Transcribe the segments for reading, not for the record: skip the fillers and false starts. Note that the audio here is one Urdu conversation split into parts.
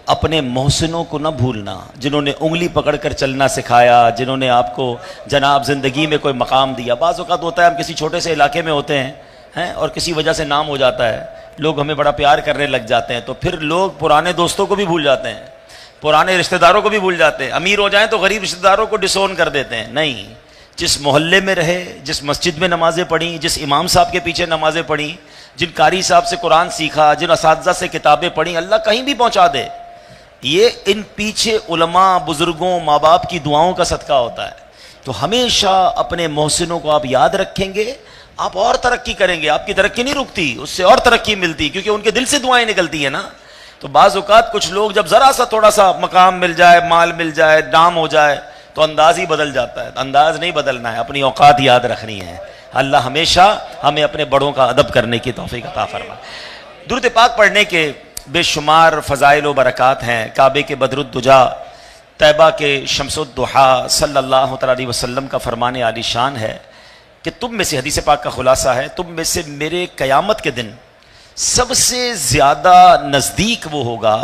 اپنے محسنوں کو نہ بھولنا، جنہوں نے انگلی پکڑ کر چلنا سکھایا، جنہوں نے آپ کو جناب زندگی میں کوئی مقام دیا۔ بعض اوقات ہوتا ہے ہم کسی چھوٹے سے علاقے میں ہوتے ہیں اور کسی وجہ سے نام ہو جاتا ہے، لوگ ہمیں بڑا پیار کرنے لگ جاتے ہیں، تو پھر لوگ پرانے دوستوں کو بھی بھول جاتے ہیں، پرانے رشتہ داروں کو بھی بھول جاتے ہیں، امیر ہو جائیں تو غریب رشتہ داروں کو ڈسون کر دیتے ہیں۔ نہیں، جس محلے میں رہے، جس مسجد میں نمازیں پڑھیں، جس امام صاحب کے پیچھے نمازیں پڑھیں، جن قاری صاحب سے قرآن سیکھا، جن اساتذہ سے کتابیں پڑھیں، اللہ کہیں بھی پہنچا دے۔ یہ ان پیچھے علماء، بزرگوں، ماں باپ کی دعاؤں کا صدقہ ہوتا ہے۔ تو ہمیشہ اپنے محسنوں کو آپ یاد رکھیں گے، آپ اور ترقی کریں گے، آپ کی ترقی نہیں رکتی، اس سے اور ترقی ملتی، کیونکہ ان کے دل سے دعائیں نکلتی ہیں نا۔ تو بعض اوقات کچھ لوگ جب ذرا سا تھوڑا سا مقام مل جائے، مال مل جائے، نام ہو جائے تو انداز ہی بدل جاتا ہے۔ انداز نہیں بدلنا ہے، اپنی اوقات یاد رکھنی ہے۔ اللہ ہمیشہ ہمیں اپنے بڑوں کا ادب کرنے کی توفیق عطا فرمائے۔ درود پاک پڑھنے کے بے شمار فضائل و برکات ہیں۔ کعبے کے بدر الدجا، طیبہ کے شمس الضحیٰ صلی اللہ تعالی علیہ وسلم کا فرمان عالی شان ہے کہ تم میں سے، حدیث پاک کا خلاصہ ہے، تم میں سے میرے قیامت کے دن سب سے زیادہ نزدیک وہ ہوگا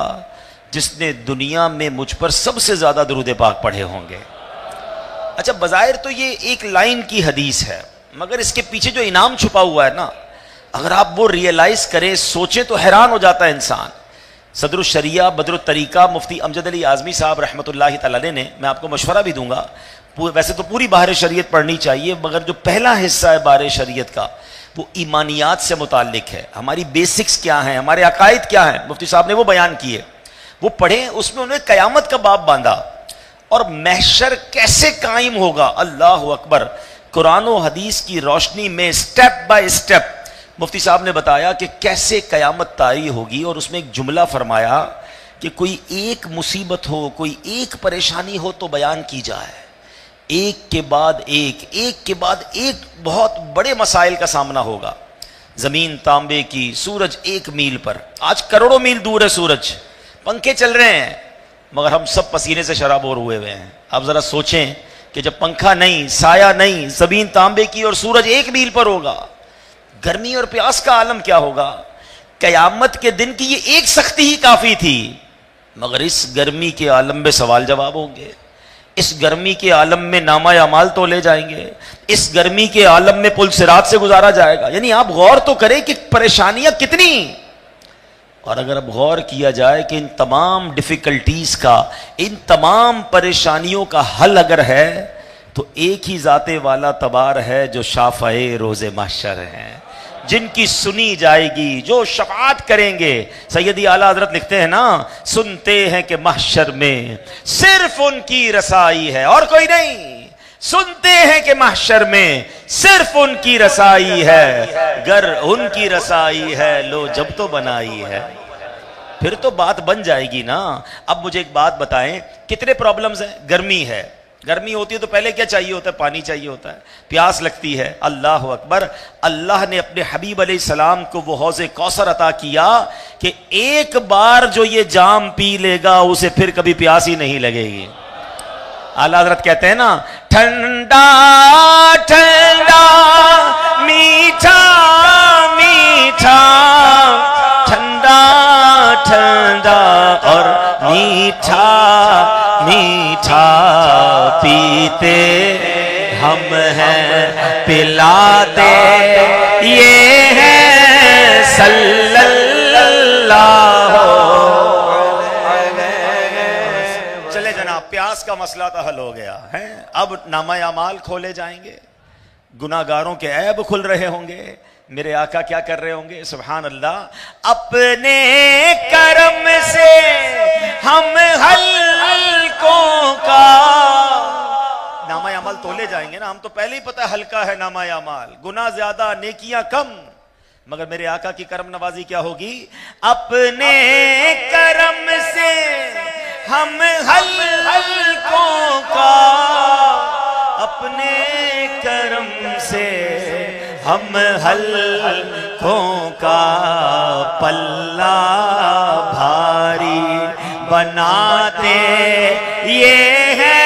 جس نے دنیا میں مجھ پر سب سے زیادہ درود پاک پڑھے ہوں گے۔ اچھا، بظاہر تو یہ ایک لائن کی حدیث ہے، مگر اس کے پیچھے جو انعام چھپا ہوا ہے نا، اگر آپ وہ ریئلائز کریں، سوچیں تو حیران ہو جاتا ہے انسان۔ صدر الشریعہ بدر الطریقہ مفتی امجد علی اعظمی صاحب رحمۃ اللہ تعالی علیہ نے، میں آپ کو مشورہ بھی دوں گا، ویسے تو پوری بحر شریعت پڑھنی چاہیے، مگر جو پہلا حصہ ہے بحر شریعت کا وہ ایمانیات سے متعلق ہے، ہماری بیسکس کیا ہیں، ہمارے عقائد کیا ہیں، مفتی صاحب نے وہ بیان کیے، وہ پڑھیں۔ اس میں انہوں نے قیامت کا باب باندھا اور محشر کیسے قائم ہوگا، اللہ اکبر۔ قرآن و حدیث کی روشنی میں سٹیپ بائی سٹیپ مفتی صاحب نے بتایا کہ کیسے قیامت طاری ہوگی، اور اس میں ایک جملہ فرمایا کہ کوئی ایک مصیبت ہو، کوئی ایک پریشانی ہو تو بیان کی جائے، ایک کے بعد ایک، ایک کے بعد ایک بہت بڑے مسائل کا سامنا ہوگا۔ زمین تانبے کی، سورج 1 میل پر، آج کروڑوں میل دور ہے سورج، پنکھے چل رہے ہیں مگر ہم سب پسینے سے شرابور ہوئے ہیں۔ آپ ذرا سوچیں کہ جب پنکھا نہیں، سایہ نہیں، زمین تانبے کی اور سورج 1 میل پر ہوگا، گرمی اور پیاس کا عالم کیا ہوگا۔ قیامت کے دن کی یہ ایک سختی ہی کافی تھی، مگر اس گرمی کے عالم میں سوال جواب ہوں گے، اس گرمی کے عالم میں نامہ اعمال تولے جائیں گے، اس گرمی کے عالم میں پل صراط سے گزارا جائے گا۔ یعنی آپ غور تو کریں کہ پریشانیاں کتنی، اور اگر اب غور کیا جائے کہ ان تمام ڈیفیکلٹیز کا، ان تمام پریشانیوں کا حل اگر ہے تو ایک ہی ذات والا تبار ہے جو شافع روز محشر ہے، جن کی سنی جائے گی، جو شفاعت کریں گے۔ سیدی اعلیٰ حضرت لکھتے ہیں نا، سنتے ہیں کہ محشر میں صرف ان کی رسائی ہے اور کوئی نہیں، سنتے ہیں کہ محشر میں صرف ان کی رسائی ہے، گر ان کی رسائی ہے لو جب تو بنائی ہے۔ پھر تو بات بن جائے گی نا۔ اب مجھے ایک بات بتائیں، کتنے پرابلمز ہیں؟ گرمی ہے، گرمی ہوتی ہے تو پہلے کیا چاہیے ہوتا ہے؟ پانی چاہیے ہوتا ہے، پیاس لگتی ہے، اللہ اکبر۔ اللہ نے اپنے حبیب علیہ السلام کو وہ حوض کوثر عطا کیا کہ ایک بار جو یہ جام پی لے گا اسے پھر کبھی پیاس ہی نہیں لگے گی۔ اعلیٰ حضرت کہتے ہیں نا، ٹھنڈا ٹھنڈا میٹھا میٹھا، ٹھنڈا ٹھنڈا اور میٹھا میٹھا پیتے ہم ہیں، پلاتے یہ ہے صلی اللہ۔ چلے جناب، پیاس کا مسئلہ تو حل ہو گیا ہے، اب نامہ اعمال کھولے جائیں گے، گناہ گاروں کے عیب کھل رہے ہوں گے۔ میرے آقا کیا کر رہے ہوں گے؟ سبحان اللہ، اپنے کرم سے ہم ہلکوں کا نامہ اعمال تولے جائیں گے نا۔ ہم تو پہلے ہی پتہ ہے ہلکا ہے نامہ اعمال، گناہ زیادہ نیکیاں کم، مگر میرے آقا کی کرم نوازی کیا ہوگی؟ اپنے کرم سے ہم ہلکوں کا، اپنے کرم سے ہم ہلکوں کا پلہ بھاری بناتے یہ ہے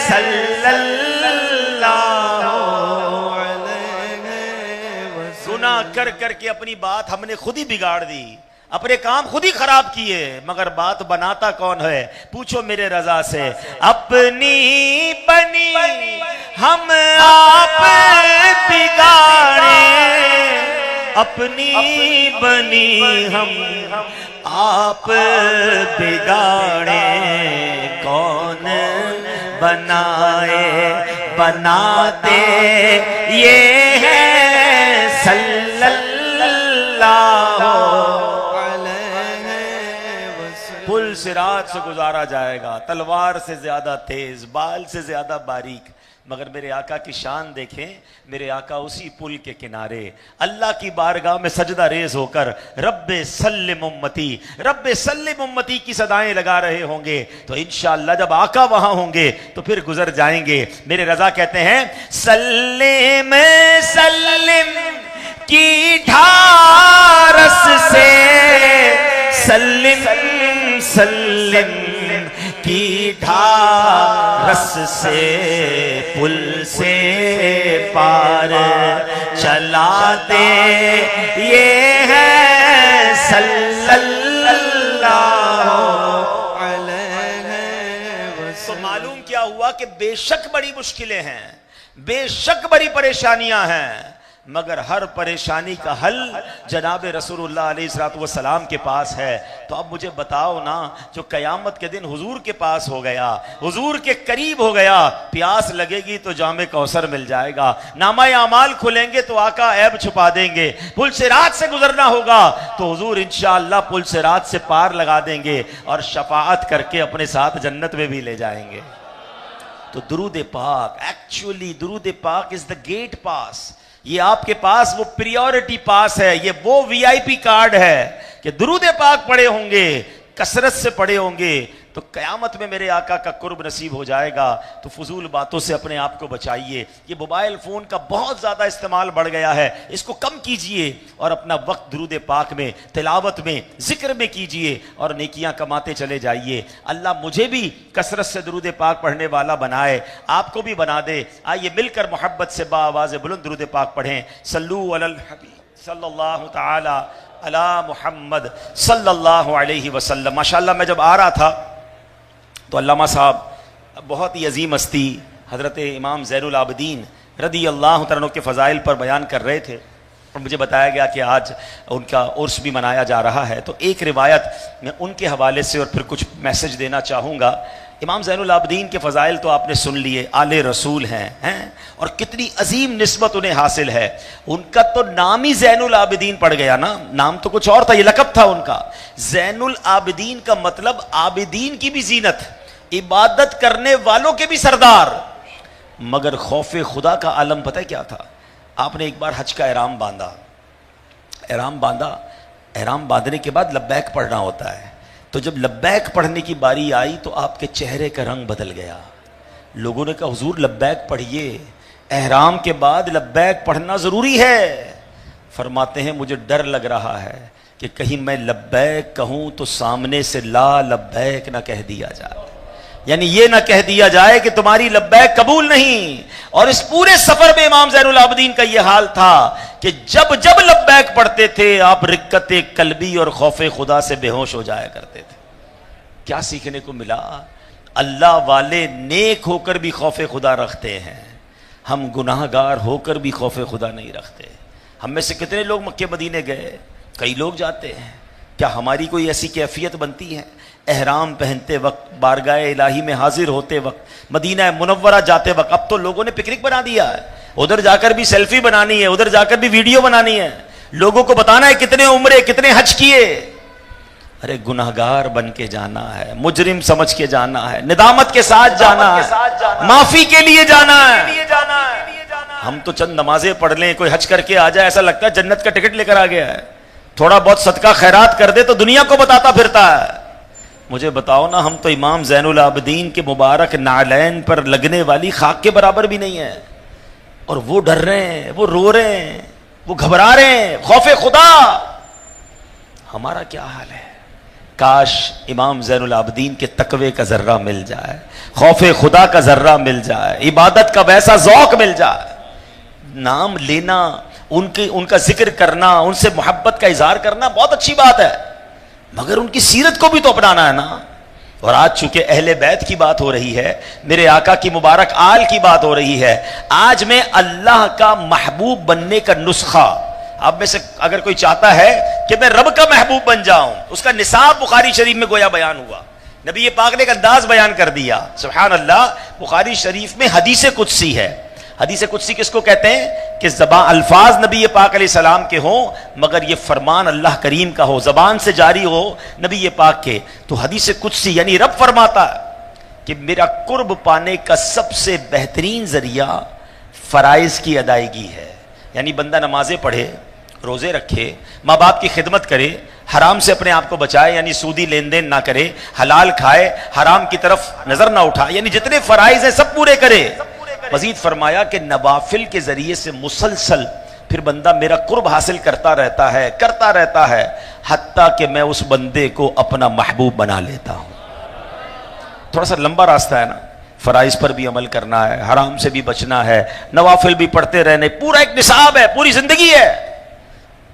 صلی اللہ علیہ وسلم۔ گناہ کر کر کے اپنی بات ہم نے خود ہی بگاڑ دی۔ اپنے کام خود ہی خراب کیے، مگر بات بناتا کون ہے؟ پوچھو میرے رضا سے، اپنی بنی ہم آپ بگاڑے، اپنی بنی ہم آپ بگاڑے، کون بنائے بناتے یہ ہے صلی اللہ پل صراط سے گزارا جائے گا، تلوار سے زیادہ تیز، بال سے زیادہ باریک، مگر میرے آقا کی شان دیکھیں، میرے آقا اسی پل کے کنارے اللہ کی بارگاہ میں سجدہ ریز ہو کر رب سلم امتی، رب سلم امتی کی صدائیں لگا رہے ہوں گے، تو انشاءاللہ جب آقا وہاں ہوں گے تو پھر گزر جائیں گے۔ میرے رضا کہتے ہیں سلم سلم کی ڈھارس سے، سلم سلم کی ڈھارس سے، پل سے پار چلاتے یہ ہے صلی اللہ علیہ وسلم۔ تو معلوم کیا ہوا کہ بے شک بڑی مشکلیں ہیں، بے شک بڑی پریشانیاں ہیں، مگر ہر پریشانی کا حل جناب رسول اللہ علیہ السلام کے پاس ہے۔ تو اب مجھے بتاؤ نا، جو قیامت کے دن حضور کے پاس ہو گیا، حضور کے قریب ہو گیا، پیاس لگے گی تو جام کوثر مل جائے گا، نامہ اعمال کھلیں گے تو آقا عیب چھپا دیں گے، پل صراط سے گزرنا ہوگا تو حضور انشاءاللہ پل صراط سے پار لگا دیں گے اور شفاعت کر کے اپنے ساتھ جنت میں بھی لے جائیں گے۔ تو درود پاک، ایکچولی درود پاک از دا گیٹ پاس، یہ آپ کے پاس وہ پریورٹی پاس ہے، یہ وہ وی آئی پی کارڈ ہے کہ درود پاک پڑے ہوں گے، کثرت سے پڑے ہوں گے تو قیامت میں میرے آقا کا قرب نصیب ہو جائے گا۔ تو فضول باتوں سے اپنے آپ کو بچائیے، یہ موبائل فون کا بہت زیادہ استعمال بڑھ گیا ہے، اس کو کم کیجئے اور اپنا وقت درود پاک میں، تلاوت میں، ذکر میں کیجئے اور نیکیاں کماتے چلے جائیے۔ اللہ مجھے بھی کثرت سے درود پاک پڑھنے والا بنائے، آپ کو بھی بنا دے۔ آئیے مل کر محبت سے باآواز بلند درود پاک پڑھیں۔ صلو علی الحبیب صلی اللہ تعالی علی محمد صلی اللہ علیہ وسلم۔ ماشاءاللہ میں جب آ رہا تھا تو علامہ صاحب بہت ہی عظیم ہستی حضرت امام زین العابدین رضی اللہ عنہ کے فضائل پر بیان کر رہے تھے، اور مجھے بتایا گیا کہ آج ان کا عرس بھی منایا جا رہا ہے۔ تو ایک روایت میں ان کے حوالے سے اور پھر کچھ میسج دینا چاہوں گا۔ امام زین العابدین کے فضائل تو آپ نے سن لیے، آل رسول ہیں اور کتنی عظیم نسبت انہیں حاصل ہے۔ ان کا تو نام ہی زین العابدین پڑ گیا نا، نام تو کچھ اور تھا، یہ لقب تھا ان کا۔ زین العابدین کا مطلب عابدین کی بھی زینت، عبادت کرنے والوں کے بھی سردار۔ مگر خوف خدا کا عالم پتہ کیا تھا؟ آپ نے ایک بار حج کا احرام باندھا، احرام باندھنے کے بعد لبیک پڑھنا ہوتا ہے، تو جب لبیک پڑھنے کی باری آئی تو آپ کے چہرے کا رنگ بدل گیا۔ لوگوں نے کہا حضور لبیک پڑھیے، احرام کے بعد لبیک پڑھنا ضروری ہے۔ فرماتے ہیں مجھے ڈر لگ رہا ہے کہ کہیں میں لبیک کہوں تو سامنے سے لا لبیک نہ کہہ دیا جائے، یعنی یہ نہ کہہ دیا جائے کہ تمہاری لبیک قبول نہیں۔ اور اس پورے سفر میں امام زین العابدین کا یہ حال تھا کہ جب جب لبیک پڑھتے تھے آپ رقت قلبی اور خوف خدا سے بے ہوش ہو جایا کرتے تھے۔ کیا سیکھنے کو ملا؟ اللہ والے نیک ہو کر بھی خوف خدا رکھتے ہیں، ہم گناہ گار ہو کر بھی خوف خدا نہیں رکھتے۔ ہم میں سے کتنے لوگ مکے مدینے گئے؟ کئی لوگ جاتے ہیں، کیا ہماری کوئی ایسی کیفیت بنتی ہے؟ احرام پہنتے وقت، بارگاہ الہی میں حاضر ہوتے وقت، مدینہ منورہ جاتے وقت، اب تو لوگوں نے پکنک بنا دیا ہے، ادھر جا کر بھی سیلفی بنانی ہے، ادھر جا کر بھی ویڈیو بنانی ہے، لوگوں کو بتانا ہے کتنے عمرے کتنے حج کیے۔ ارے گناہگار بن کے جانا ہے، مجرم سمجھ کے جانا ہے، ندامت کے ساتھ جانا ہے، معافی کے لیے جانا ہے۔ ہم تو چند نمازیں پڑھ لیں، کوئی حج کر کے آ جائے ایسا لگتا ہے جنت کا ٹکٹ لے کر آ گیا ہے، تھوڑا بہت صدقہ خیرات کر دے تو دنیا کو بتاتا پھرتا ہے۔ مجھے بتاؤ نا، ہم تو امام زین العابدین کے مبارک نعلین پر لگنے والی خاک کے برابر بھی نہیں ہے، اور وہ ڈر رہے ہیں، وہ رو رہے ہیں، وہ گھبرا رہے ہیں، خوف خدا۔ ہمارا کیا حال ہے؟ کاش امام زین العابدین کے تقوی کا ذرہ مل جائے، خوف خدا کا ذرہ مل جائے، عبادت کا ویسا ذوق مل جائے۔ نام لینا، ان کا ذکر کرنا، ان سے محبت کا اظہار کرنا بہت اچھی بات ہے، مگر ان کی سیرت کو بھی تو اپنانا ہے نا. اور آج چونکہ اہل بیت کی بات ہو رہی ہے, میرے آقا کی مبارک آل کی بات ہو رہی ہے, آج میں اللہ کا محبوب بننے کا نسخہ, اب میں سے اگر کوئی چاہتا ہے کہ میں رب کا محبوب بن جاؤں, اس کا نصاب بخاری شریف میں گویا بیان ہوا. نبی پاک نے ایک انداز بیان کر دیا, سبحان اللہ. بخاری شریف میں حدیث قدسی ہے. حدیث قدسی کس کو کہتے ہیں؟ کہ زبان الفاظ نبی پاک علیہ السلام کے ہوں مگر یہ فرمان اللہ کریم کا ہو, زبان سے جاری ہو نبی پاک کے. تو حدیث قدسی یعنی رب فرماتا ہے کہ میرا قرب پانے کا سب سے بہترین ذریعہ فرائض کی ادائیگی ہے. یعنی بندہ نمازیں پڑھے, روزے رکھے, ماں باپ کی خدمت کرے, حرام سے اپنے آپ کو بچائے یعنی سودی لین دین نہ کرے, حلال کھائے, حرام کی طرف نظر نہ اٹھائے, یعنی جتنے فرائض ہیں سب پورے کرے. مزید فرمایا کہ نوافل کے ذریعے سے مسلسل پھر بندہ میرا قرب حاصل کرتا رہتا ہے حتیٰ کہ میں اس بندے کو اپنا محبوب بنا لیتا ہوں. تھوڑا سا لمبا راستہ ہے نا, فرائض پر بھی عمل کرنا ہے, حرام سے بھی بچنا ہے, نوافل بھی پڑھتے رہنے, پورا ایک نصاب ہے, پوری زندگی ہے.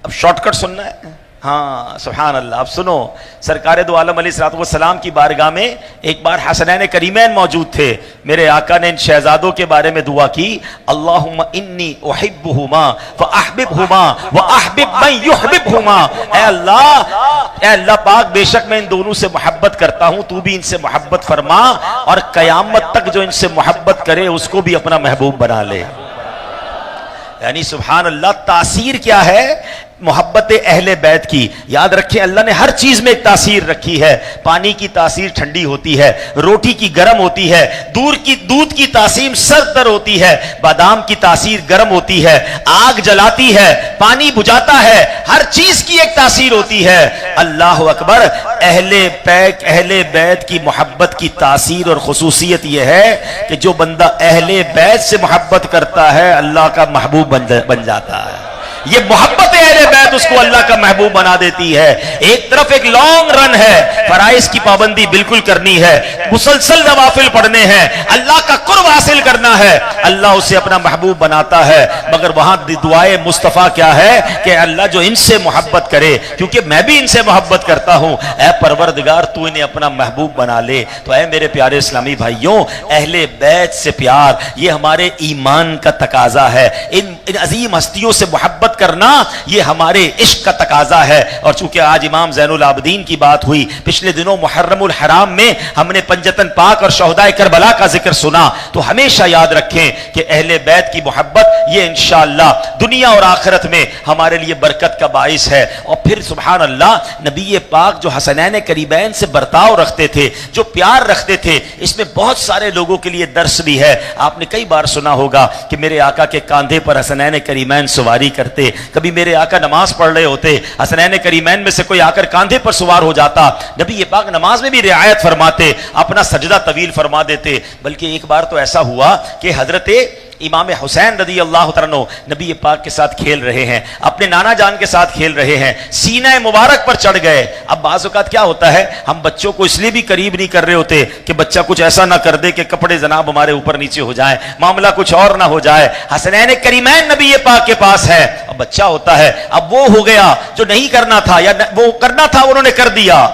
اب شارٹ کٹ سننا ہے. ہاں سبحان اللہ. اب سنو, سرکار دو عالم علیہ الصلوۃ والسلام کی بارگاہ میں ایک بار حسنین کریمین موجود تھے. میرے آقا نے ان شہزادوں کے بارے میں دعا کی, اللہم انی احبہما فاحببہما واحبب من یحببہما. اے اللہ پاک, بے شک میں ان دونوں سے محبت کرتا ہوں, تو بھی ان سے محبت فرما, اور قیامت تک جو ان سے محبت کرے اس کو بھی اپنا محبوب بنا لے. یعنی سبحان اللہ, تاثیر کیا ہے محبت اہل بیت کی. یاد رکھیں اللہ نے ہر چیز میں ایک تاثیر رکھی ہے. پانی کی تاثیر ٹھنڈی ہوتی ہے, روٹی کی گرم ہوتی ہے, دودھ کی تاثیر سرد ہوتی ہے, بادام کی تاثیر گرم ہوتی ہے, آگ جلاتی ہے, پانی بجھاتا ہے, ہر چیز کی ایک تاثیر ہوتی ہے. اللہ اکبر. اہل بیت کی محبت کی تاثیر اور خصوصیت یہ ہے کہ جو بندہ اہل بیت سے محبت کرتا ہے اللہ کا محبوب بن جاتا ہے. یہ محبت اہل بیت اس کو اللہ کا محبوب بنا دیتی ہے. ایک طرف ایک لانگ رن ہے, فرائض کی پابندی بالکل کرنی ہے, مسلسل نوافل پڑھنے ہیں, اللہ کا قرب حاصل کرنا ہے, اللہ اسے اپنا محبوب بناتا ہے. مگر وہاں دعائے مصطفیٰ کیا ہے کہ اللہ جو ان سے محبت کرے, کیونکہ میں بھی ان سے محبت کرتا ہوں, اے پروردگار تو انہیں اپنا محبوب بنا لے. تو اے میرے پیارے اسلامی بھائیوں, اہل بیت سے پیار یہ ہمارے ایمان کا تقاضا ہے. ان عظیم ہستیوں سے محبت کرنا یہ ہمارے عشق کا تقاضا ہے. اور چونکہ آج امام زین العابدین کی بات ہوئی, پچھلے دنوں محرم الحرام میں ہم نے پنجتن پاک اور شہدائے کربلا کا ذکر سنا, تو ہمیشہ یاد رکھیں کہ اہل بیت کی محبت یہ انشاءاللہ دنیا اور آخرت میں ہمارے لیے برکت کا باعث ہے. اور پھر سبحان اللہ, نبی پاک جو حسنین کریمین سے برتاؤ رکھتے تھے, جو پیار رکھتے تھے, اس میں بہت سارے لوگوں کے لیے درس بھی ہے. آپ نے کئی بار سنا ہوگا کہ میرے آقا کے کاندھے پر حسنین کریمین سواری کرتے. کبھی میرے آقا نماز پڑھ رہے ہوتے, حسنین کریمین میں سے کوئی آ کر کاندھے پر سوار ہو جاتا, نبی پاک نماز میں بھی رعایت فرماتے, اپنا سجدہ طویل فرما دیتے. بلکہ ایک بار تو ایسا ہوا کہ حضرت امام حسین رضی اللہ تعالیٰ عنہ نبی پاک کے ساتھ کھیل رہے ہیں, اپنے نانا جان کے ساتھ کھیل رہے ہیں, سینہ مبارک پر چڑھ گئے. اب بعض اوقات کیا ہوتا ہے, ہم بچوں کو اس لیے بھی قریب نہیں کر رہے ہوتے کہ بچہ کچھ ایسا نہ کر دے کہ کپڑے جناب ہمارے اوپر نیچے ہو جائیں, معاملہ کچھ اور نہ ہو جائے. حسنین کریمین نبی پاک کے پاس ہے, اب بچہ ہوتا ہے, اب وہ ہو گیا جو نہیں کرنا تھا, یا وہ کرنا تھا انہوں نے کر دیا.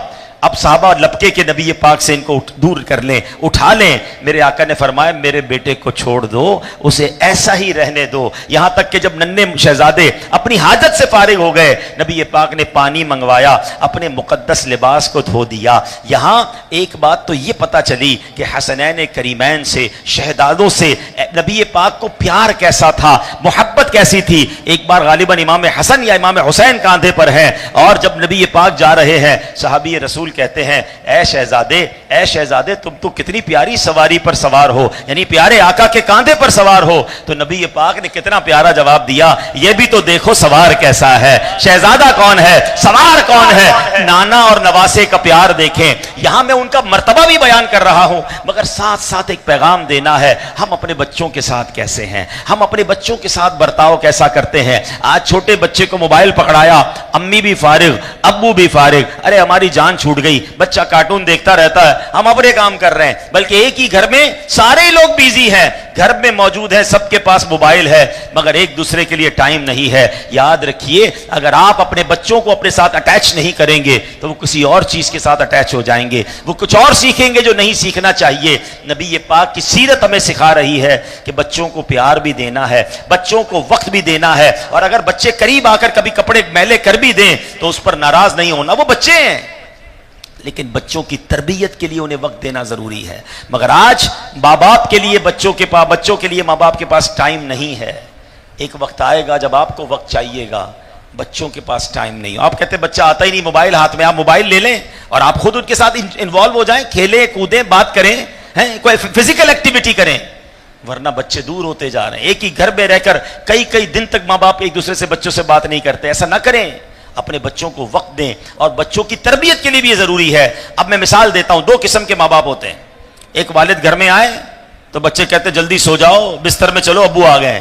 اب صحابہ لپکے کے نبی پاک سے ان کو دور کر لیں, اٹھا لیں. میرے آقا نے فرمایا میرے بیٹے کو چھوڑ دو, اسے ایسا ہی رہنے دو. یہاں تک کہ جب ننھے شہزادے اپنی حاجت سے فارغ ہو گئے, نبی پاک نے پانی منگوایا, اپنے مقدس لباس کو دھو دیا. یہاں ایک بات تو یہ پتہ چلی کہ حسنین کریمین سے, شہزادوں سے نبی پاک کو پیار کیسا تھا, محبت کیسی تھی. ایک بار غالباً امام حسن یا امام حسین کاندھے پر ہیں, اور جب نبی پاک جا رہے ہیں, صحابی رسول کہتے ہیں اے شہزادے تم تو کتنی پیاری سواری پر سوار ہو, یعنی پیارے آقا کے کاندھے پر سوار ہو. تو نبی پاک نے کتنا پیارا جواب دیا, یہ بھی تو دیکھو سوار کیسا ہے, شہزادہ کون ہے, سوار کون ہے. نانا اور نواسے کا پیار دیکھیں. یہاں میں ان کا مرتبہ بھی بیان کر رہا ہوں, مگر ساتھ ساتھ ایک پیغام دینا ہے, ہم اپنے بچوں کے ساتھ کیسے ہیں, ہم اپنے بچوں کے ساتھ برتاؤ کیسا کرتے ہیں. آج چھوٹے بچے کو موبائل پکڑایا, امی بھی فارغ, ابو بھی فارغ, ارے ہماری جان چھوٹ گئی, بچہ کارٹون دیکھتا رہتا ہے, ہم اپنے کام کر رہے ہیں. بلکہ ایک ہی گھر میں سارے لوگ بیزی ہیں, گھر میں موجود ہیں, سب کے پاس موبائل ہے, مگر ایک دوسرے کے لیے ٹائم نہیں ہے. یاد رکھیے, اگر آپ اپنے بچوں کو اپنے ساتھ اٹیچ نہیں کریں گے تو وہ کسی اور چیز کے ساتھ اٹیچ ہو جائیں گے, وہ کچھ اور سیکھیں گے جو نہیں سیکھنا چاہیے. نبی پاک کی سیرت ہمیں سکھا رہی ہے کہ بچوں کو پیار بھی دینا ہے, بچوں کو وقت بھی دینا ہے, اور اگر بچے قریب آ کر کبھی کپڑے میلے کر بھی دیں تو اس پر ناراض نہیں ہونا, وہ بچے ہیں, لیکن بچوں کی تربیت کے لیے انہیں وقت دینا ضروری ہے. مگر آج ماں باپ کے لیے بچوں کے لیے ماں باپ کے پاس ٹائم نہیں ہے. ایک وقت آئے گا جب آپ کو وقت چاہیے گا, بچوں کے پاس ٹائم نہیں ہو. آپ کہتے ہیں بچہ آتا ہی نہیں, موبائل ہاتھ میں, آپ موبائل لے لیں اور آپ خود ان کے ساتھ انوالو ہو جائیں, کھیلیں کودیں, بات کریں, کوئی فزیکل ایکٹیویٹی کریں, ورنہ بچے دور ہوتے جا رہے ہیں. ایک ہی گھر میں رہ کر کئی دن تک ماں باپ ایک دوسرے سے بچوں سے بات نہیں کرتے. ایسا نہ کریں, اپنے بچوں کو وقت دیں, اور بچوں کی تربیت کے لیے بھی یہ ضروری ہے. اب میں مثال دیتا ہوں, دو قسم کے ماں باپ ہوتے ہیں. ایک والد گھر میں آئے تو بچے کہتے جلدی سو جاؤ, بستر میں چلو, ابو آ گئے.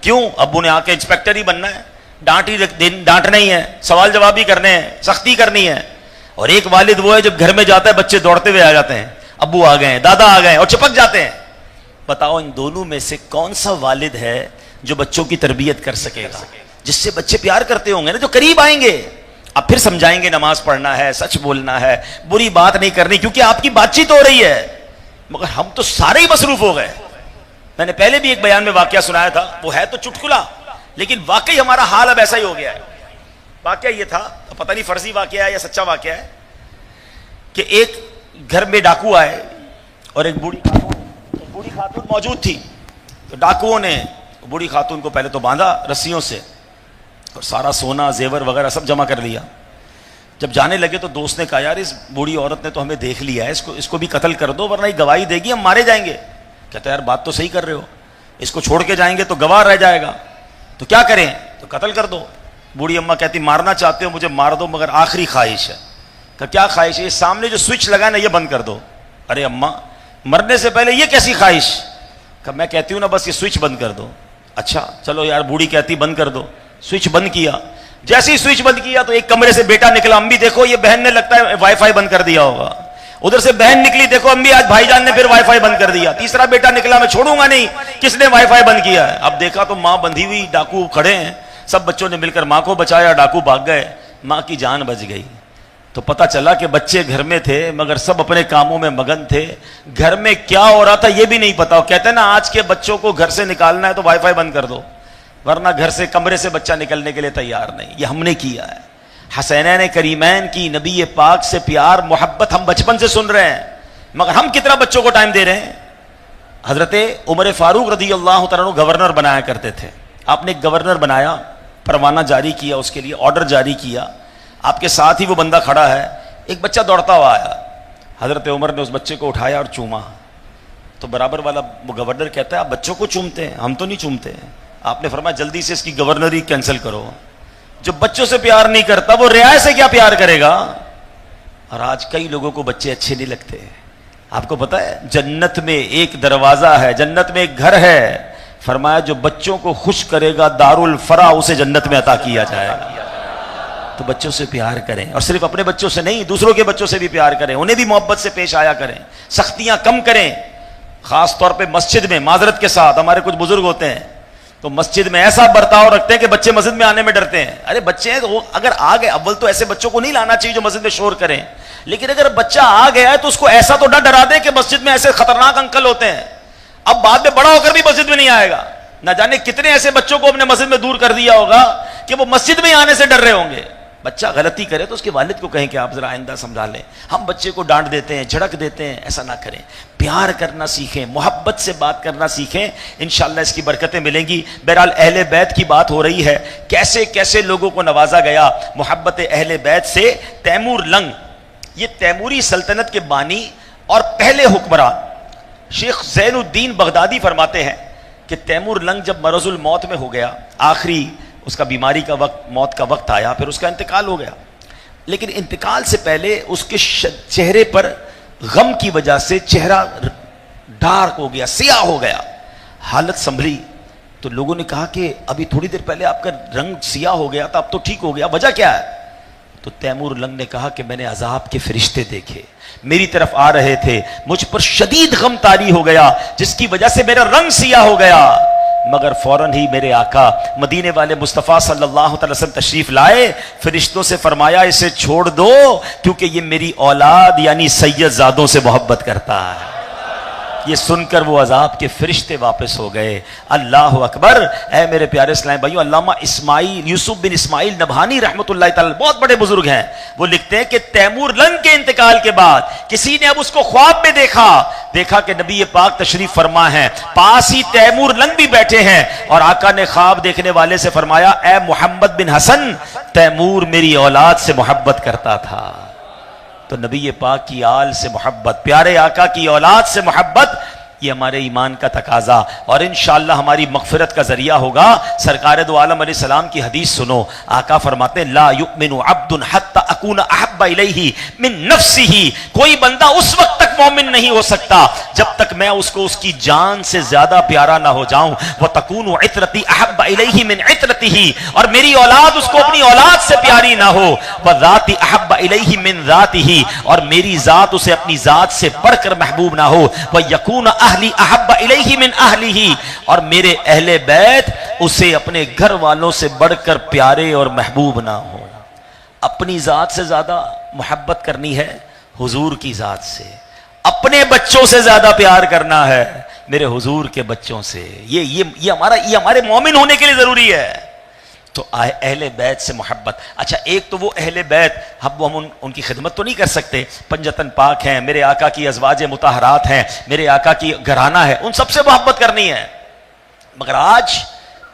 کیوں؟ ابو نے آ کے انسپیکٹر ہی بننا ہے, ڈانٹنا ہی ہے, سوال جواب ہی کرنے ہیں, سختی کرنی ہے. اور ایک والد وہ ہے جب گھر میں جاتا ہے بچے دوڑتے ہوئے آ جاتے ہیں, ابو آ گئے, دادا آ گئے, اور چپک جاتے ہیں. بتاؤ ان دونوں میں سے کون سا والد ہے جو بچوں کی تربیت کر سکے گا, جس سے بچے پیار کرتے ہوں گے نا, جو قریب آئیں گے, اب پھر سمجھائیں گے نماز پڑھنا ہے, سچ بولنا ہے, بری بات نہیں کرنی, کیونکہ آپ کی بات چیت ہو رہی ہے. مگر ہم تو سارے ہی مصروف ہو گئے. میں نے پہلے بھی ایک بیان میں واقعہ سنایا تھا, وہ ہے تو چٹکلا, لیکن واقعی ہمارا حال اب ایسا ہی ہو گیا ہے. واقعہ یہ تھا, پتہ نہیں فرضی واقعہ ہے یا سچا واقعہ ہے, کہ ایک گھر میں ڈاکو آئے اور ایک بوڑھی خاتون موجود تھی. تو ڈاکوؤں نے بوڑھی خاتون کو پہلے تو باندھا رسیوں سے اور سارا سونا زیور وغیرہ سب جمع کر لیا. جب جانے لگے تو دوست نے کہا یار اس بوڑھی عورت نے تو ہمیں دیکھ لیا ہے, اس کو بھی قتل کر دو ورنہ یہ گواہی دے گی, ہم مارے جائیں گے. کہتا ہے یار بات تو صحیح کر رہے ہو, اس کو چھوڑ کے جائیں گے تو گواہ رہ جائے گا, تو کیا کریں؟ تو قتل کر دو. بوڑھی اماں کہتی مارنا چاہتے ہو مجھے مار دو, مگر آخری خواہش ہے. کہ کیا خواہش ہے؟ یہ سامنے جو سوئچ لگا نا یہ بند کر دو. ارے اماں مرنے سے پہلے یہ کیسی خواہش؟ کہ میں کہتی ہوں نا بس یہ سوئچ بند کر دو. اچھا چلو یار, بوڑھی کہتی بند کر دو. سوئچ بند کیا, جیسے ہی سوئچ بند کیا تو ایک کمرے سے بیٹا نکلا, امی دیکھو یہ بہن نے لگتا ہے وائی فائی بند کر دیا ہوگا. ادھر سے بہن نکلی, دیکھو امی آج بھائی جان نے پھر وائی فائی بند کر دیا. تیسرا بیٹا نکلا, میں چھوڑوں گا نہیں, کس نے وائی فائی بند کیا ہے؟ اب دیکھا تو ماں بندھی ہوئی, ڈاکو کھڑے ہیں, سب بچوں نے مل کر ماں کو بچایا, ڈاکو بھاگ گئے, ماں کی جان بچ گئی. تو پتہ چلا کہ بچے گھر میں تھے مگر سب اپنے کاموں میں مگن تھے, گھر میں کیا ہو رہا تھا یہ بھی نہیں پتا. کہتے ہیں نا آج کے بچوں کو گھر سے نکالنا ہے تو وائی فائی بند کر دو, ورنہ گھر سے کمرے سے بچہ نکلنے کے لیے تیار نہیں. یہ ہم نے کیا ہے. حسینین کریمین کی نبی پاک سے پیار محبت ہم بچپن سے سن رہے ہیں, مگر ہم کتنا بچوں کو ٹائم دے رہے ہیں. حضرت عمر فاروق رضی اللہ تعالیٰ عنہ گورنر بنایا کرتے تھے. آپ نے ایک گورنر بنایا, پروانہ جاری کیا, اس کے لیے آرڈر جاری کیا, آپ کے ساتھ ہی وہ بندہ کھڑا ہے, ایک بچہ دوڑتا ہوا آیا, حضرت عمر نے اس بچے کو اٹھایا اور چوما. تو برابر والا وہ گورنر کہتا ہے آپ بچوں کو چومتے ہیں, ہم تو نہیں چومتے. آپ نے فرمایا جلدی سے اس کی گورنری کینسل کرو. جو بچوں سے پیار نہیں کرتا وہ رعایا سے کیا پیار کرے گا. اور آج کئی لوگوں کو بچے اچھے نہیں لگتے. آپ کو پتا ہے جنت میں ایک دروازہ ہے, جنت میں ایک گھر ہے, فرمایا جو بچوں کو خوش کرے گا دارالفرا اسے جنت میں عطا کیا جائے گا. تو بچوں سے پیار کریں, اور صرف اپنے بچوں سے نہیں دوسروں کے بچوں سے بھی پیار کریں, انہیں بھی محبت سے پیش آیا کریں, سختیاں کم کریں. خاص طور پہ مسجد میں معذرت کے ساتھ ہمارے کچھ بزرگ ہوتے ہیں تو مسجد میں ایسا برتاؤ رکھتے ہیں کہ بچے مسجد میں آنے میں ڈرتے ہیں. ارے بچے ہیں تو اگر آ گئے, اول تو ایسے بچوں کو نہیں لانا چاہیے جو مسجد میں شور کریں, لیکن اگر بچہ آ گیا ہے تو اس کو ایسا تو نہ ڈرا دے کہ مسجد میں ایسے خطرناک انکل ہوتے ہیں, اب بعد میں بڑا ہو کر بھی مسجد میں نہیں آئے گا. نہ جانے کتنے ایسے بچوں کو اپنے مسجد میں دور کر دیا ہوگا کہ وہ مسجد میں آنے سے ڈر رہے ہوں گے. بچہ غلطی کرے تو اس کے والد کو کہیں کہ آپ ذرا آئندہ سمجھا لیں. ہم بچے کو ڈانٹ دیتے ہیں, جھڑک دیتے ہیں, ایسا نہ کریں. پیار کرنا سیکھیں, محبت سے بات کرنا سیکھیں, انشاءاللہ اس کی برکتیں ملیں گی. بہرحال اہل بیت کی بات ہو رہی ہے, کیسے کیسے لوگوں کو نوازا گیا محبت اہل بیت سے. تیمور لنگ, یہ تیموری سلطنت کے بانی اور پہلے حکمراں شیخ زین الدین بغدادی فرماتے ہیں کہ تیمور لنگ جب مرض الموت میں ہو گیا, آخری اس کا بیماری کا وقت, موت کا وقت آیا, پھر اس کا انتقال ہو گیا. لیکن انتقال سے پہلے اس کے چہرے پر غم کی وجہ سے چہرہ ڈارک ہو گیا, سیاہ ہو گیا. حالت سنبھلی تو لوگوں نے کہا کہ ابھی تھوڑی دیر پہلے آپ کا رنگ سیاہ ہو گیا تھا, اب تو ٹھیک ہو گیا, وجہ کیا ہے؟ تو تیمور لنگ نے کہا کہ میں نے عذاب کے فرشتے دیکھے، میری طرف آ رہے تھے، مجھ پر شدید غم طاری ہو گیا جس کی وجہ سے میرا رنگ سیاہ ہو گیا، مگر فوراً ہی میرے آقا مدینے والے مصطفیٰ صلی اللہ علیہ وسلم تشریف لائے، فرشتوں سے فرمایا اسے چھوڑ دو کیونکہ یہ میری اولاد یعنی سید زادوں سے محبت کرتا ہے۔ یہ سن کر وہ عذاب کے فرشتے واپس ہو گئے۔ اللہ اکبر۔ اے میرے پیارے اسلام بھائیو، علامہ یوسف بن اسماعیل نبہانی رحمۃ اللہ تعالی بہت بڑے بزرگ ہیں، وہ لکھتے ہیں کہ تیمور لنگ کے انتقال کے بعد کسی نے اب اس کو خواب میں دیکھا کہ نبی پاک تشریف فرما ہے، پاس ہی تیمور لنگ بھی بیٹھے ہیں، اور آقا نے خواب دیکھنے والے سے فرمایا اے محمد بن حسن، تیمور میری اولاد سے محبت کرتا تھا۔ تو نبی پاک کی آل سے محبت، پیارے آقا کی اولاد سے محبت، یہ ہمارے ایمان کا تقاضا اور انشاءاللہ ہماری مغفرت کا ذریعہ ہوگا۔ سرکار دو عالم علیہ السلام کی حدیث سنو، آقا فرماتے ہیں لا یؤمن عبد حتی اکون احب الیہ من نفسہ، کوئی بندہ اس وقت تک مومن نہیں ہو سکتا جب تک میں اس کو اس کی جان سے زیادہ پیارا نہ ہو جاؤں، وتکون عترتی احب الیہ من عترتہ، اور میری اولاد اس کو اپنی اولاد سے پیاری نہ ہو، وذاتی احب الیہ من ذاتہ، اور میری ذات اسے اپنی ذات سے بڑھ کر محبوب نہ ہو، ویکون اہلی احب الیہ من اہلہ، اور میرے اہل بیت اسے اپنے گھر والوں سے بڑھ کر پیارے اور محبوب نہ ہو۔ اپنی ذات سے زیادہ محبت کرنی ہے حضور کی ذات سے، اپنے بچوں سے زیادہ پیار کرنا ہے میرے حضور کے بچوں سے۔ یہ ہمارے مومن ہونے کے لیے ضروری ہے۔ تو اہل بیت سے محبت۔ اچھا، ایک تو وہ اہل بیت، ہم ان کی خدمت تو نہیں کر سکتے، پنجتن پاک ہیں، میرے آقا کی ازواج مطہرات ہیں، میرے آقا کی گھرانہ ہے، ان سب سے محبت کرنی ہے۔ مگر آج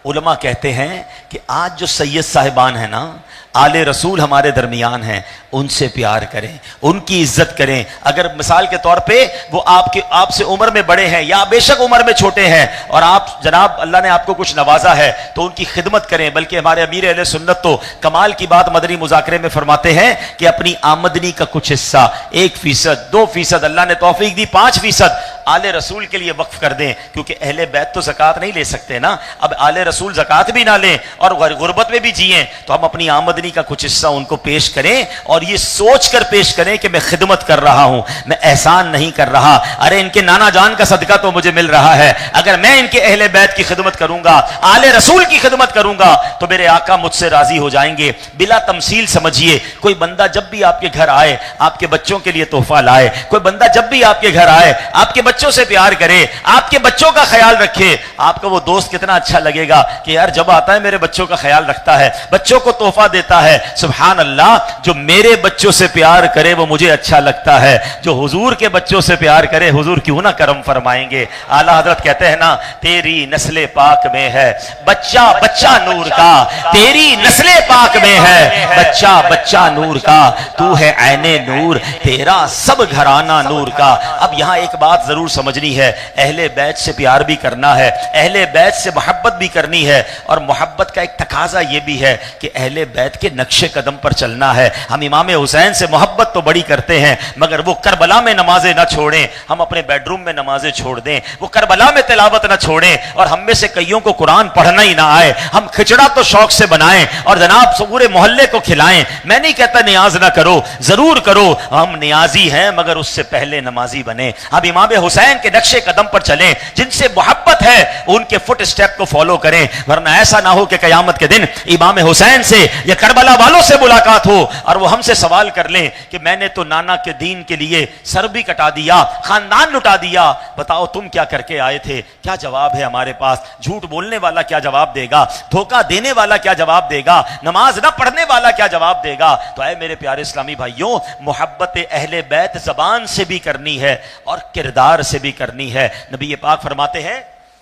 علماء کہتے ہیں کہ آج جو سید صاحبان ہیں نا، آل رسول ہمارے درمیان ہیں، ان سے پیار کریں، ان کی عزت کریں۔ اگر مثال کے طور پہ وہ آپ سے عمر میں بڑے ہیں یا بے شک عمر میں چھوٹے ہیں، اور آپ جناب اللہ نے آپ کو کچھ نوازا ہے تو ان کی خدمت کریں۔ بلکہ ہمارے امیر اہل سنت تو کمال کی بات مدنی مذاکرے میں فرماتے ہیں کہ اپنی آمدنی کا کچھ حصہ 1%، 2%، اللہ نے توفیق دی 5% آل رسول کے لیے وقف کر دیں، کیونکہ اہل بیت تو زکوٰۃ نہیں لے سکتے نا۔ اب آل رسول زکوٰۃ بھی نہ لیں اور غربت میں بھی جئیں تو ہم اپنی آمدنی کا کچھ حصہ ان کو پیش کریں، اور یہ سوچ کر پیش کریں کہ میں خدمت کر رہا ہوں، میں احسان نہیں کر رہا، ارے ان کے نانا جان کا صدقہ تو مجھے مل رہا ہے، اگر میں ان کے اہل بیت کی خدمت کروں گا، آل رسول کی خدمت کروں گا تو میرے آقا مجھ سے راضی ہو جائیں گے۔ بلا تمثیل سمجھیے، کوئی بندہ جب بھی آپ کے گھر آئے آپ کے بچوں کے لیے تحفہ لائے، کوئی بندہ جب بھی آپ کے گھر آئے آپ کے بچوں سے پیار کرے، آپ کے بچوں کا خیال رکھے، آپ کا وہ دوست کتنا اچھا لگے گا کہ یار جب آتا ہے میرے بچوں کا خیال رکھتا ہے، بچوں کو تحفہ دیتا ہے۔ سبحان اللہ، جو میرے بچوں سے پیار کرے وہ مجھے اچھا لگتا ہے، جو حضور کے بچوں سے پیار کرے حضور کیوں نہ کرم فرمائیں گے۔ اعلیٰ حضرت کہتے ہیں نا، تیری نسل پاک میں ہے بچہ بچہ نور کا، تیری نسل پاک میں ہے بچہ بچہ نور کا، تو ہے عین نور، تیرا سب گھرانہ نور کا۔ اب یہاں ایک بات ضرور سمجھنی ہے، اہل بیت سے پیار بھی کرنا ہے، اہل بیت سے محبت بھی کرنی ہے، اور محبت کا ایک تقاضا یہ بھی ہے کہ اہل بیت کے نقش قدم پر چلنا ہے۔ ہم امام حسین سے محبت تو بڑی کرتے ہیں، مگر وہ کربلا میں نمازیں نہ چھوڑیں، ہم اپنے بیڈ روم میں نمازیں چھوڑ دیں، وہ کربلا میں تلاوت نہ چھوڑیں، اور ہم میں سے کئیوں کو قرآن پڑھنا ہی نہ آئے، ہم کھچڑا تو شوق سے بنائیں اور جناب پورے محلے کو کھلائیں۔ میں نہیں کہتا نیاز نہ کرو، ضرور کرو، ہم نیازی ہیں مگر اس سے پہلے نمازی بنیں۔ اب امام حسین کے نقش قدم پر چلیں، جن سے محبت ہے ان کے فٹ اسٹیپ کو فالو کریں، ورنہ ایسا نہ ہو کہ قیامت کے دن امام حسین سے یا کربلا والوں سے ملاقات ہو اور وہ ہم سے سوال کر لیں کہ میں نے تو نانا کے دین کے لیے سر بھی کٹا دیا، خاندان لٹا دیا، بتاؤ تم کیا کر کے آئے تھے؟ کیا جواب ہے ہمارے پاس؟ جھوٹ بولنے والا کیا جواب دے گا؟ دھوکہ دینے والا کیا جواب دے گا؟ نماز نہ پڑھنے والا کیا جواب دے گا؟ تو اے میرے پیارے اسلامی بھائیوں، محبت اہل بیت زبان سے بھی کرنی ہے اور کردار سے بھی کرنی ہے۔ نبی پاک فرماتے ہیں،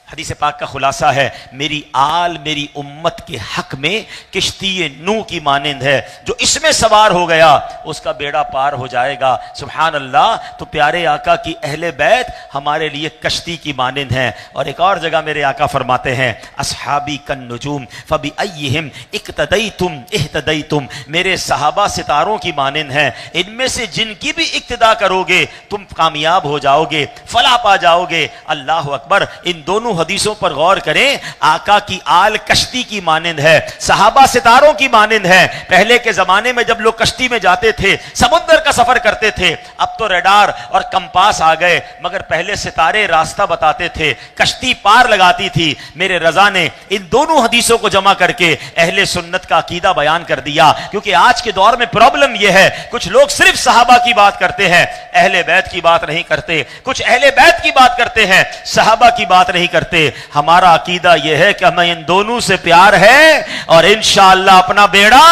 حدیث پاک کا خلاصہ ہے، میری آل میری امت کے حق میں کشتی نوح کی مانند ہے، جو اس میں سوار ہو گیا اس کا بیڑا پار ہو جائے گا۔ سبحان اللہ۔ تو پیارے آقا کی اہل بیت ہمارے لیے کشتی کی مانند ہیں۔ اور ایک اور جگہ میرے آقا فرماتے ہیں، اصحابی کالنجوم فبأیہم اقتدیتم اہتدیتم، میرے صحابہ ستاروں کی مانند ہیں، ان میں سے جن کی بھی اقتدا کرو گے تم کامیاب ہو جاؤ گے، فلاح پا جاؤ گے۔ اللہ اکبر۔ ان دونوں دونوں حدیثوں پر غور کریں، آقا کی آل کشتی کی مانند ہے، صحابہ ستاروں کی مانند ہے۔ پہلے کے زمانے میں جب لوگ کشتی میں جاتے تھے، سمندر کا سفر کرتے تھے، اب تو ریڈار اور کمپاس آ گئے، مگر پہلے ستارے راستہ بتاتے تھے، کشتی پار لگاتی تھی۔ میرے رضا نے ان دونوں حدیثوں کو جمع کر کے اہل سنت کا عقیدہ بیان کر دیا، کیونکہ آج کے دور میں پرابلم یہ ہے، کچھ لوگ صرف صحابہ کی بات کرتے ہیں، اہل بیت کی بات نہیں کرتے، کچھ اہل بیت کی بات کرتے ہیں، صحابہ کی بات نہیں کرتے۔ ہمارا عقیدہ یہ ہے کہ ہمیں ان دونوں سے پیار ہے اور انشاءاللہ اپنا بیڑا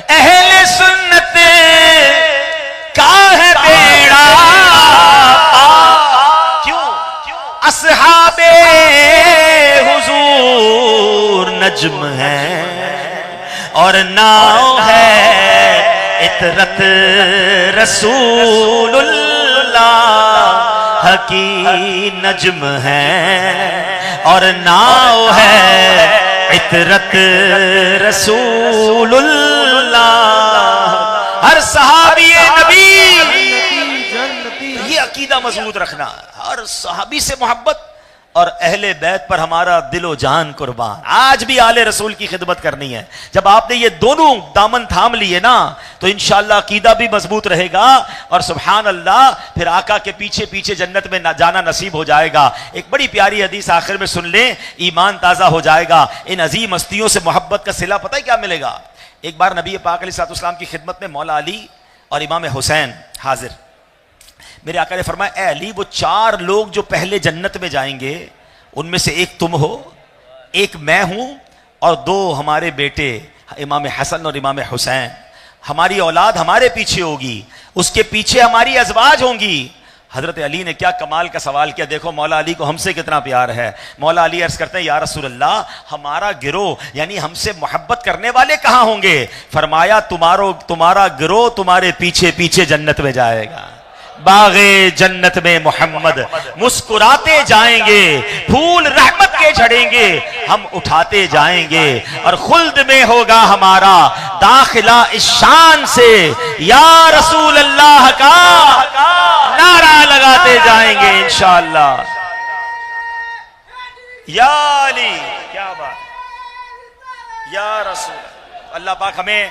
اہل سنت کا ہے بیڑا۔ کیوں؟ اصحاب حضور نجم ہے اور ناؤ ہے عطرت رسول اللہ کی نجم ہے اور ناؤ ہے عطرت رسول اللہ۔ ہر صحابی نبی یہ عقیدہ مضبوط رکھنا، ہر صحابی سے محبت اور اہل بیت پر ہمارا دل و جان قربان۔ آج بھی آل رسول کی خدمت کرنی ہے۔ جب آپ نے یہ دونوں دامن تھام لیے نا تو انشاءاللہ عقیدہ بھی مضبوط رہے گا اور سبحان اللہ پھر آقا کے پیچھے پیچھے جنت میں جانا نصیب ہو جائے گا۔ ایک بڑی پیاری حدیث آخر میں سن لیں، ایمان تازہ ہو جائے گا۔ ان عظیم ہستیوں سے محبت کا صلہ پتہ ہے کیا ملے گا؟ ایک بار نبی پاک علیہ الصلوۃ والسلام کی خدمت میں مولا علی اور امام حسین حاضر۔ میرے آقا نے فرمایا، اے علی، وہ 4 لوگ جو پہلے جنت میں جائیں گے ان میں سے ایک تم ہو، ایک میں ہوں اور 2 ہمارے بیٹے امام حسن اور امام حسین۔ ہماری اولاد ہمارے پیچھے ہوگی، اس کے پیچھے ہماری ازواج ہوں گی۔ حضرت علی نے کیا کمال کا سوال کیا، دیکھو مولا علی کو ہم سے کتنا پیار ہے۔ مولا علی عرض کرتے ہیں، یا رسول اللہ، ہمارا گروہ یعنی ہم سے محبت کرنے والے کہاں ہوں گے؟ فرمایا، تمہارا گروہ تمہارے پیچھے پیچھے جنت میں جائے گا۔ باغ جنت میں محمد مسکراتے جائیں گے، پھول رحمت کے جھڑیں گے، ہم اٹھاتے جائیں گے اور خلد میں ہوگا ہمارا داخلہ اس شان سے یا رسول اللہ کا نعرہ لگاتے جائیں گے انشاءاللہ۔ یا علی، کیا بات، یا رسول اللہ۔ پاک ہمیں،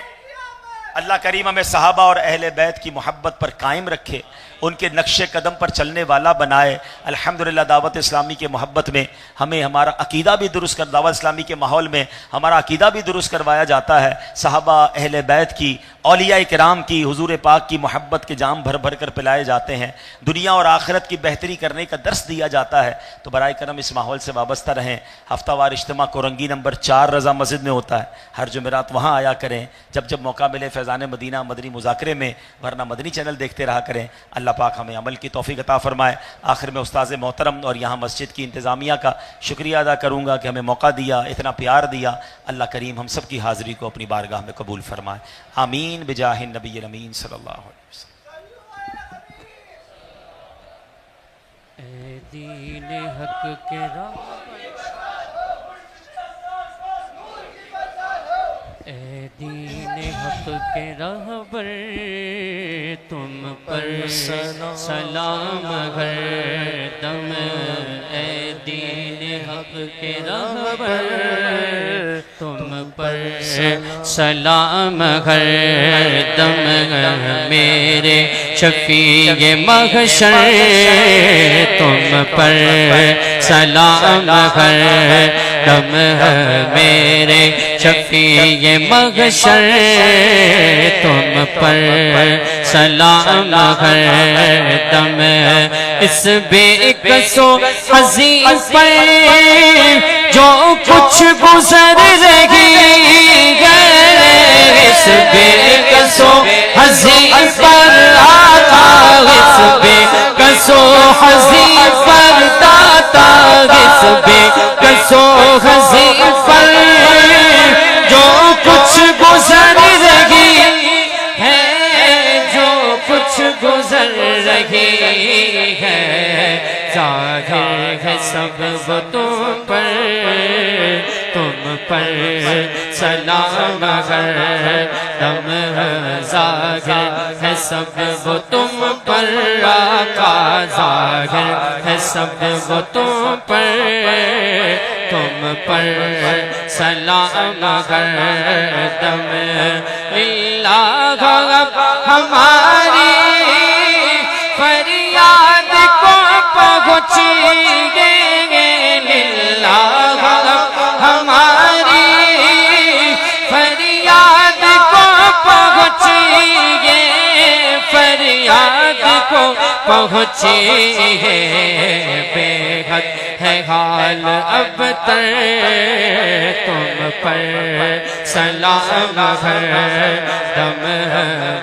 اللہ کریم ہمیں صحابہ اور اہل بیت کی محبت پر قائم رکھے، ان کے نقش قدم پر چلنے والا بنائے۔ الحمدللہ دعوت اسلامی کے محبت میں ہمیں ہمارا عقیدہ بھی درست کر، دعوت اسلامی کے ماحول میں ہمارا عقیدہ بھی درست کروایا جاتا ہے۔ صحابہ، اہل بیت کی، اولیاء کرام کی، حضور پاک کی محبت کے جام بھر بھر کر پلائے جاتے ہیں، دنیا اور آخرت کی بہتری کرنے کا درس دیا جاتا ہے۔ تو برائے کرم اس ماحول سے وابستہ رہیں۔ ہفتہ وار اجتماع کورنگی نمبر 4 رضا مسجد میں ہوتا ہے، ہر جمعرات وہاں آیا کریں جب جب موقع ملے، فیضان مدینہ مدنی مذاکرے میں، ورنہ مدنی چینل دیکھتے رہا کریں۔ اللہ پاک ہمیں عمل کی توفیق عطا فرمائے۔ آخر میں استاذ محترم اور یہاں مسجد کی انتظامیہ کا شکریہ ادا کروں گا کہ ہمیں موقع دیا، اتنا پیار دیا۔ اللہ کریم ہم سب کی حاضری کو اپنی بارگاہ میں قبول فرمائے، آمین بجاہ النبی الامین صلی اللہ علیہ وسلم۔ اے دین حق کے راہ، اے دین حق کے راہبر، تم پر سلام ہر دم۔ اے دین حق کے راہبر، تم پر سلام ہر دم۔ میرے شفیع محشر، تم پر سلام ہر دم۔ میرے شفیع محشر، تم پر سلام ہر دم۔ اس بے کسو حزین پر جو کچھ گزر رہی ہے، اس بے کسو حزین پر آقا، اس بے کسو حزین پر داتا، اس بے کسو حزین پر جو کچھ گزر رہی ہے، جو کچھ گزر رہی ہے، ظاہر ہے سب وہ تم پر سلام اگر دم ظاہر ہے سب وہ تم پر آقا ظاہر ہے سب وہ تم پر سلام اگر دم اللہ ہماری فریاد کو پہنچیے للہ ہماری فریاد کو پہنچیے فریاد کو پہنچیے بے حد ہے حال اب تر تم پر سلام ہے دم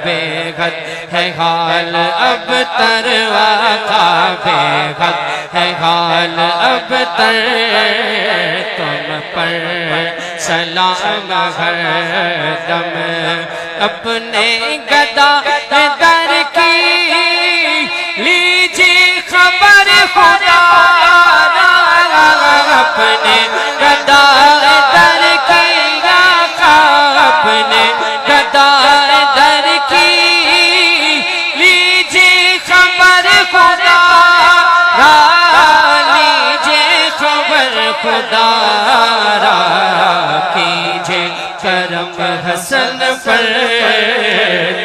بے حد ہے حال اب تر آقا بے حد ہے حال اب تر تم پر سلام ہے دم اپنے گدا در کی لیجی خبر خدا اپنے گدا در کی آقا اپنے گدا در کی لیجی خبر خدا لیجی خبر خدا کیجے کرم حسن پر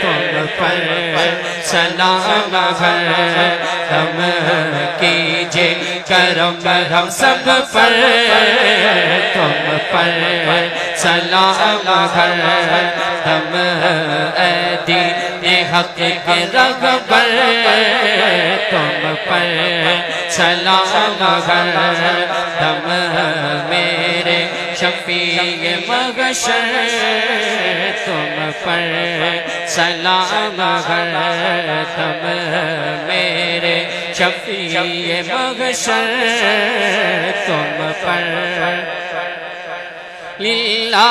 تم پر سلام ہے ہم کیجے کرم ہم سب پر تم پر سلام ہے ہم اے دین حق کے رہبر تم پر سلام ہے ہم میرے شفیع محشر تم پر سلام ہے تم میرے شفیع محشر تم پر للہ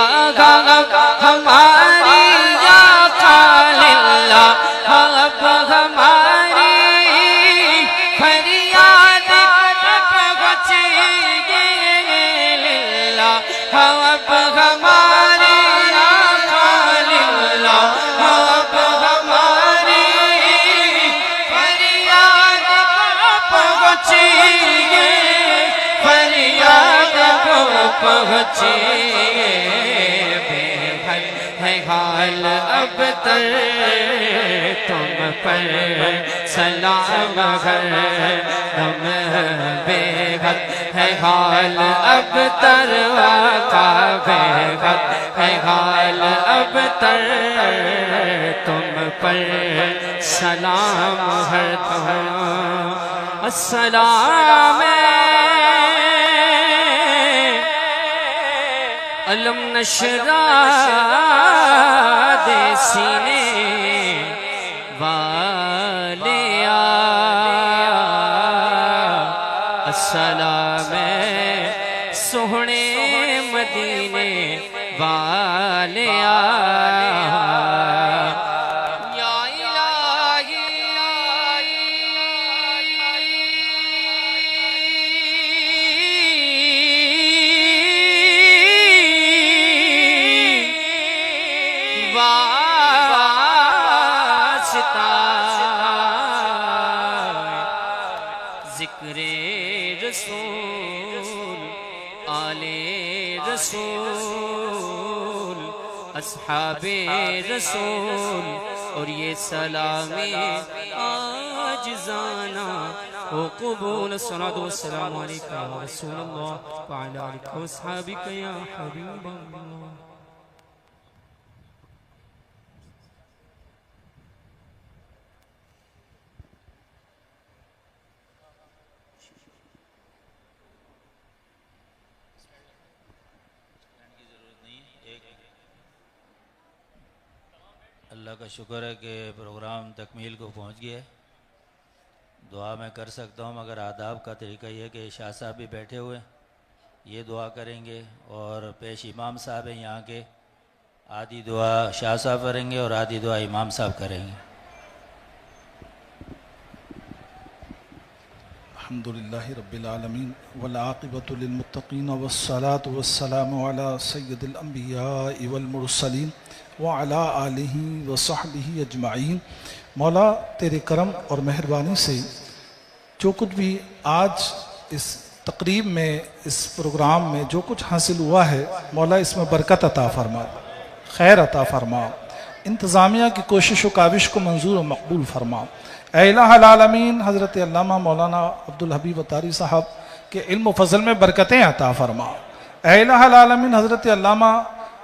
ہماری آقا للہ اب ہماری فریاد پہنچیے للہ اب ہماری آقا للہ اب ہماری فریاد پہنچیے فریاد پہنچیے بے حد ہے حال اب تر تم پر سلام ہے دم بے حد ہے حال اب تر آقا بے حد ہے حال اب تر تم پر سلام ہر دم السلام علم نشرح دے سینے والیا السلام سوہنے مدینے والیا ذکر رسول آل رسول اصحاب رسول اور یہ سلامی آجزانہ و قبول الصلاة والسلام علیکہ یا رسول اللہ وعلی آلکہ واصحابکہ یا حبیب اللہ. اللہ کا شکر ہے کہ پروگرام تکمیل کو پہنچ گیا ہے. دعا میں کر سکتا ہوں مگر آداب کا طریقہ یہ ہے کہ شاہ صاحب بھی بیٹھے ہوئے یہ دعا کریں گے اور پیش امام صاحب ہیں یہاں کے, آدھی دعا شاہ صاحب کریں گے اور آدھی دعا امام صاحب کریں گے. الحمد لله رب العالمين والعاقبة للمتقين والصلاة والسلام على سيد الأنبياء والمرسلين وعلى آلہ وصحبہ اجمعین۔ مولا تیرے کرم اور مہربانی سے جو کچھ بھی آج اس تقریب میں، اس پروگرام میں جو کچھ حاصل ہوا ہے، مولا اس میں برکت عطا فرما، خیر عطا فرما، انتظامیہ کی کوشش و کاوش کو منظور و مقبول فرما۔ اے الہ العالمین، حضرت علامہ مولانا عبدالحبیب اتاری صاحب کے علم و فضل میں برکتیں عطا فرما۔ اے الہ العالمین، حضرت علامہ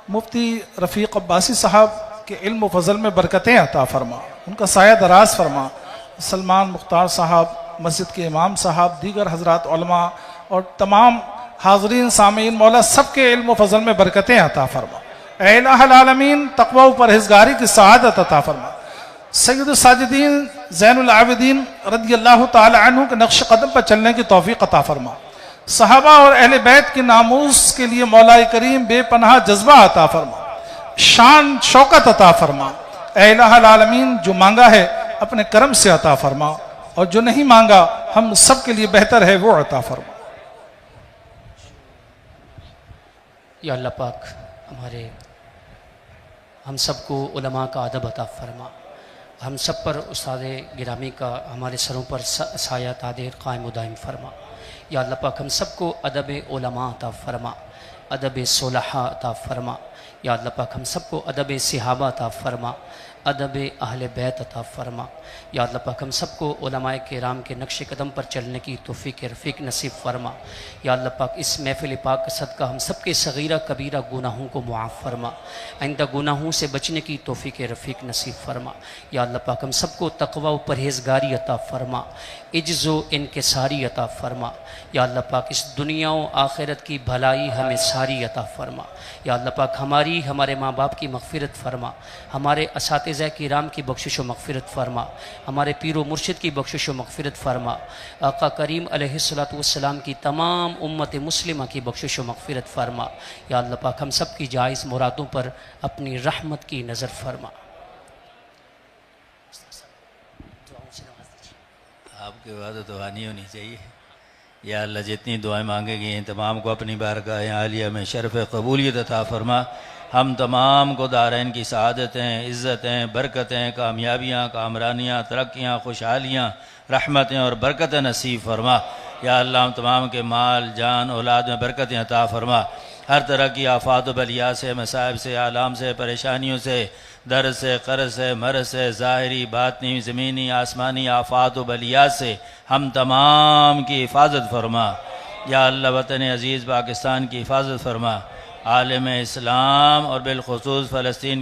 مفتی رفیق عباسی صاحب کے علم و فضل میں برکتیں عطا فرما، ان کا سایہ دراز فرما۔ سلمان مختار صاحب، مسجد کے امام صاحب، دیگر حضرات علماء اور تمام حاضرین سامعین، مولا سب کے علم و فضل میں برکتیں عطا فرما۔ اے الہ العالمین، تقوی و پرہیزگاری کی سعادت عطا فرما۔ سید الساجدین زین العابدین رضی اللہ تعالی عنہ کے نقش قدم پر چلنے کی توفیق عطا فرما۔ صحابہ اور اہل بیت کے ناموس کے لیے مولا کریم بے پناہ جذبہ عطا فرما، شان شوکت عطا فرما۔ اے الہ العالمین، جو مانگا ہے اپنے کرم سے عطا فرما، اور جو نہیں مانگا ہم سب کے لیے بہتر ہے وہ عطا فرما۔ یا اللہ پاک ہم سب کو علماء کا ادب عطا فرما، ہم سب پر استاد گرامی کا ہمارے سروں پر سایہ تادیر قائم و دائم فرما۔ یا اللہ پاک ہم سب کو ادب علماء عطا فرما، ادب صلحاء عطا فرما۔ یا اللہ پاک ہم سب کو ادب صحابہ عطا فرما، ادب اہل بیت عطا فرما۔ یا اللہ پاک ہم سب کو علماء کرام کے نقش قدم پر چلنے کی توفیق رفیق نصیب فرما۔ یا اللہ پاک اس محفل پاک کا صدقہ ہم سب کے صغیرہ کبیرہ گناہوں کو معاف فرما، آئندہ گناہوں سے بچنے کی توفیق رفیق نصیب فرما۔ یا اللہ پاک ہم سب کو تقوی و پرہیزگاری عطا فرما، عجز و انکساری عطا فرما۔ یا اللہ پاک اس دنیا و آخرت کی بھلائی ہمیں ساری عطا فرما۔ یا اللہ پاک ہمارے ماں باپ کی مغفرت فرما، ہمارے اساتذہ کرام کی بخشش و مغفرت فرما، ہمارے پیر و مرشد کی بخشش و مغفرت فرما، آقا کریم علیہ السلام کی تمام امت مسلمہ کی بخشش و مغفرت فرما۔ یا اللہ پاک ہم سب کی جائز مرادوں پر اپنی رحمت کی نظر فرما۔ آپ کے بعد دعانی ہونی چاہیے۔ یا اللہ جتنی دعائیں مانگے گئی ہیں تمام کو اپنی بارگاہ عالیہ میں شرف قبولیت عطا فرما۔ ہم تمام کو دارین کی سعادتیں، عزتیں، برکتیں، کامیابیاں، کامرانیاں، ترقیاں، خوشحالیاں، رحمتیں اور برکتیں نصیب فرما۔ یا اللہ ہم تمام کے مال، جان، اولاد میں برکتیں عطا فرما۔ ہر طرح کی آفات و بلیات سے، مصائب سے، آلام سے، پریشانیوں سے، درد سے، قرض سے، مرض سے، ظاہری، باطنی، زمینی، آسمانی آفات و بلیات سے ہم تمام کی حفاظت فرما۔ یا اللہ وطن عزیز پاکستان کی حفاظت فرما، عالم اسلام اور بالخصوص فلسطین